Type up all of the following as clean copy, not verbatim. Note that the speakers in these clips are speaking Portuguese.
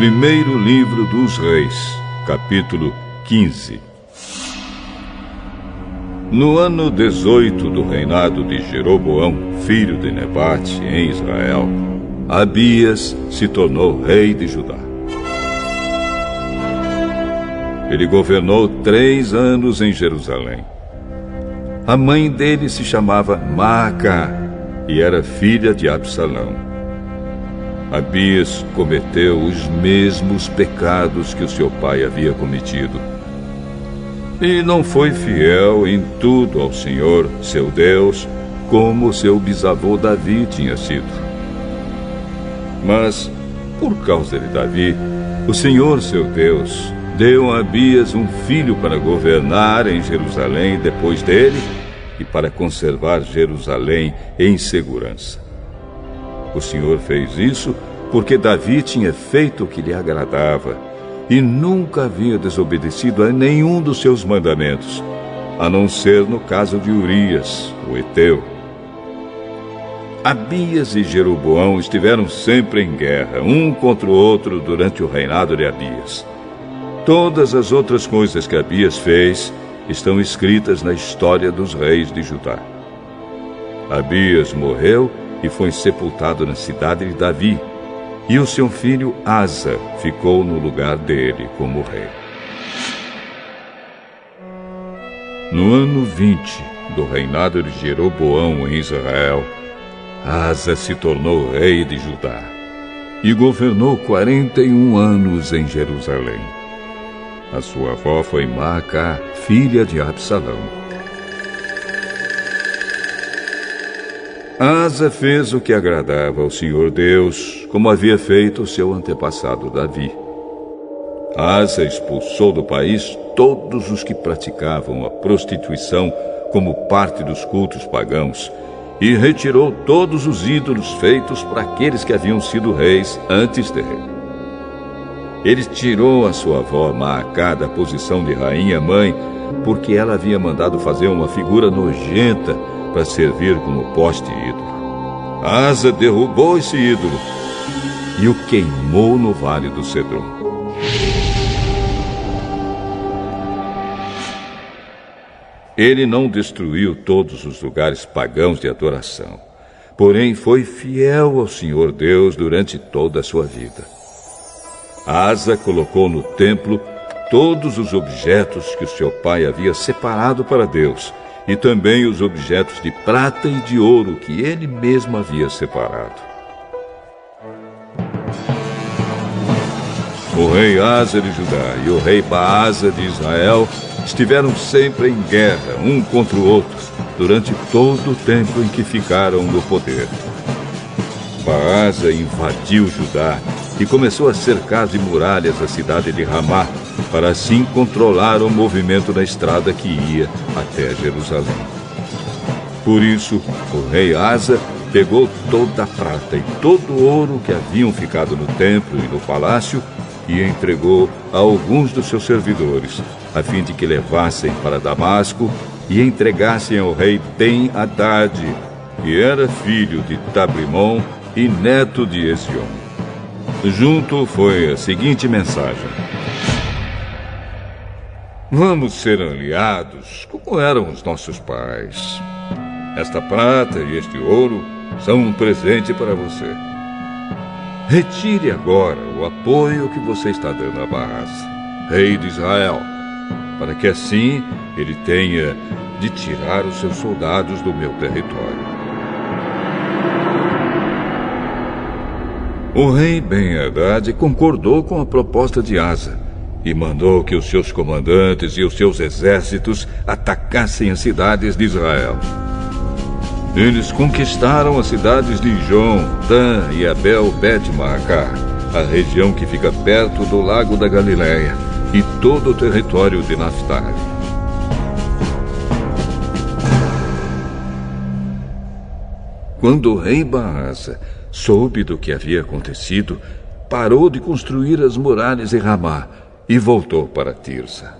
Primeiro livro dos Reis, capítulo 15. No ano 18 do reinado de Jeroboão, filho de Nebate, em Israel, Abias se tornou rei de Judá. Ele governou 3 anos em Jerusalém. A mãe dele se chamava Maacá e era filha de Absalão. Abias cometeu os mesmos pecados que o seu pai havia cometido. E não foi fiel em tudo ao Senhor, seu Deus, como seu bisavô Davi tinha sido. Mas, por causa de Davi, o Senhor, seu Deus, deu a Abias um filho para governar em Jerusalém depois dele e para conservar Jerusalém em segurança. O Senhor fez isso porque Davi tinha feito o que lhe agradava e nunca havia desobedecido a nenhum dos seus mandamentos, a não ser no caso de Urias, o heteu. Abias e Jeroboão estiveram sempre em guerra, um contra o outro, durante o reinado de Abias. Todas as outras coisas que Abias fez estão escritas na história dos reis de Judá. Abias morreu e foi sepultado na cidade de Davi, e o seu filho Asa ficou no lugar dele como rei. No ano 20 do reinado de Jeroboão em Israel, Asa se tornou rei de Judá e governou 41 anos em Jerusalém. A sua avó foi Maacá, filha de Absalão. Asa fez o que agradava ao Senhor Deus, como havia feito o seu antepassado Davi. Asa expulsou do país todos os que praticavam a prostituição como parte dos cultos pagãos e retirou todos os ídolos feitos para aqueles que haviam sido reis antes dele. Ele tirou a sua avó Maacá da posição de rainha-mãe porque ela havia mandado fazer uma figura nojenta para servir como poste ídolo. Asa derrubou esse ídolo e o queimou no Vale do Cedron. Ele não destruiu todos os lugares pagãos de adoração, porém foi fiel ao Senhor Deus durante toda a sua vida. Asa colocou no templo todos os objetos que o seu pai havia separado para Deus, e também os objetos de prata e de ouro que ele mesmo havia separado. O rei Asa de Judá e o rei Baasa de Israel estiveram sempre em guerra, um contra o outro, durante todo o tempo em que ficaram no poder. Baasa invadiu Judá e começou a cercar de muralhas a cidade de Ramá, para assim controlar o movimento da estrada que ia até Jerusalém. Por isso, o rei Asa pegou toda a prata e todo o ouro que haviam ficado no templo e no palácio e entregou a alguns dos seus servidores, a fim de que levassem para Damasco e entregassem ao rei Ben-Hadad, que era filho de Tabrimon e neto de Ezion. Junto foi a seguinte mensagem: vamos ser aliados como eram os nossos pais. Esta prata e este ouro são um presente para você. Retire agora o apoio que você está dando a Baasa, rei de Israel, para que assim ele tenha de tirar os seus soldados do meu território. O rei Ben-Hadad concordou com a proposta de Asa e mandou que os seus comandantes e os seus exércitos atacassem as cidades de Israel. Eles conquistaram as cidades de Ijon, Dan e Abel-Bet-Maacá, a região que fica perto do lago da Galileia, e todo o território de Naftali. Quando o rei Baasa soube do que havia acontecido, parou de construir as muralhas em Ramá e voltou para Tirsa.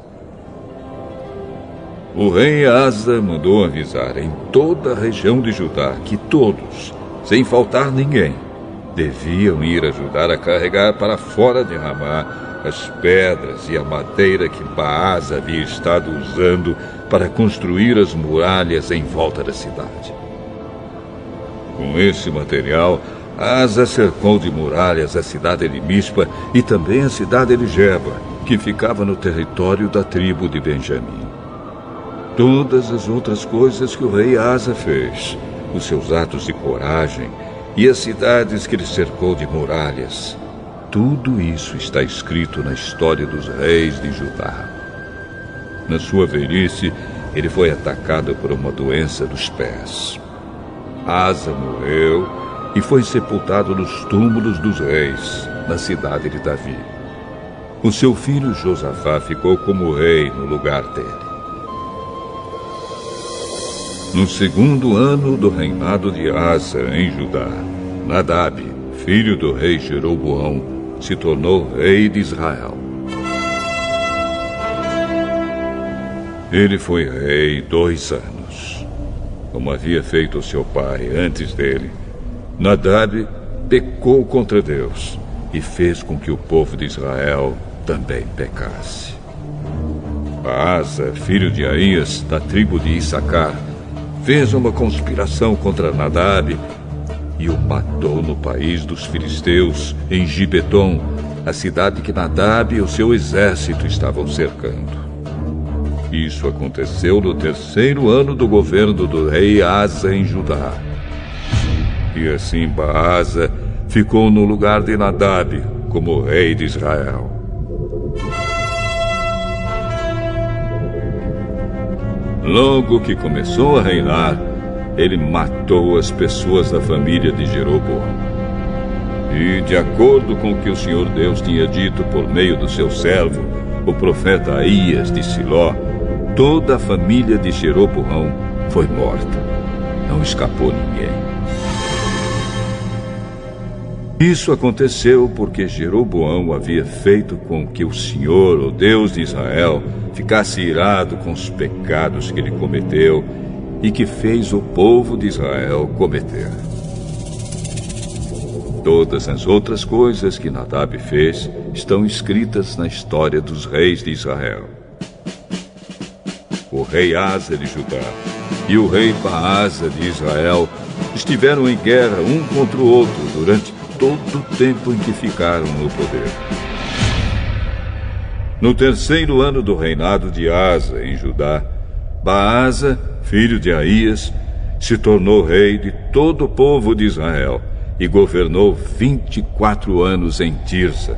O rei Asa mandou avisar em toda a região de Judá que todos, sem faltar ninguém, Deviam ir ajudar a carregar para fora de Ramá as pedras e a madeira que Baasa havia estado usando para construir as muralhas em volta da cidade. Com esse material, Asa cercou de muralhas a cidade de Mispa e também a cidade de Geba, que ficava no território da tribo de Benjamim. Todas as outras coisas que o rei Asa fez, os seus atos de coragem e as cidades que ele cercou de muralhas, tudo isso está escrito na história dos reis de Judá. Na sua velhice, ele foi atacado por uma doença dos pés. Asa morreu e foi sepultado nos túmulos dos reis, na cidade de Davi. O seu filho Josafá ficou como rei no lugar dele. No segundo ano do reinado de Asa em Judá, Nadab, filho do rei Jeroboão, se tornou rei de Israel. Ele foi rei 2 anos. Como havia feito seu pai antes dele, Nadab pecou contra Deus e fez com que o povo de Israel também pecasse. Asa, filho de Aías, da tribo de Issacar, fez uma conspiração contra Nadab e o matou no país dos filisteus, em Gibeton, a cidade que Nadab e o seu exército estavam cercando. Isso aconteceu no 3º ano do governo do rei Asa em Judá. E assim Baasa ficou no lugar de Nadab como rei de Israel. Logo que começou a reinar, ele matou as pessoas da família de Jeroboão. E, de acordo com o que o Senhor Deus tinha dito por meio do seu servo, o profeta Aías de Siló, toda a família de Jeroboão foi morta. Não escapou ninguém. Isso aconteceu porque Jeroboão havia feito com que o Senhor, o Deus de Israel, ficasse irado com os pecados que ele cometeu e que fez o povo de Israel cometer. Todas as outras coisas que Nadab fez estão escritas na história dos reis de Israel. O rei Asa de Judá e o rei Baasa de Israel estiveram em guerra um contra o outro durante todo o tempo em que ficaram no poder. No 3º ano do reinado de Asa em Judá, Baasa, filho de Aías, se tornou rei de todo o povo de Israel e governou 24 anos em Tirsa.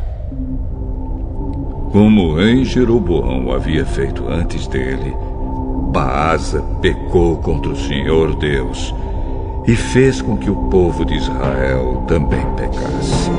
Como o rei Jeroboão havia feito antes dele, Baasa pecou contra o Senhor Deus e fez com que o povo de Israel também pecasse.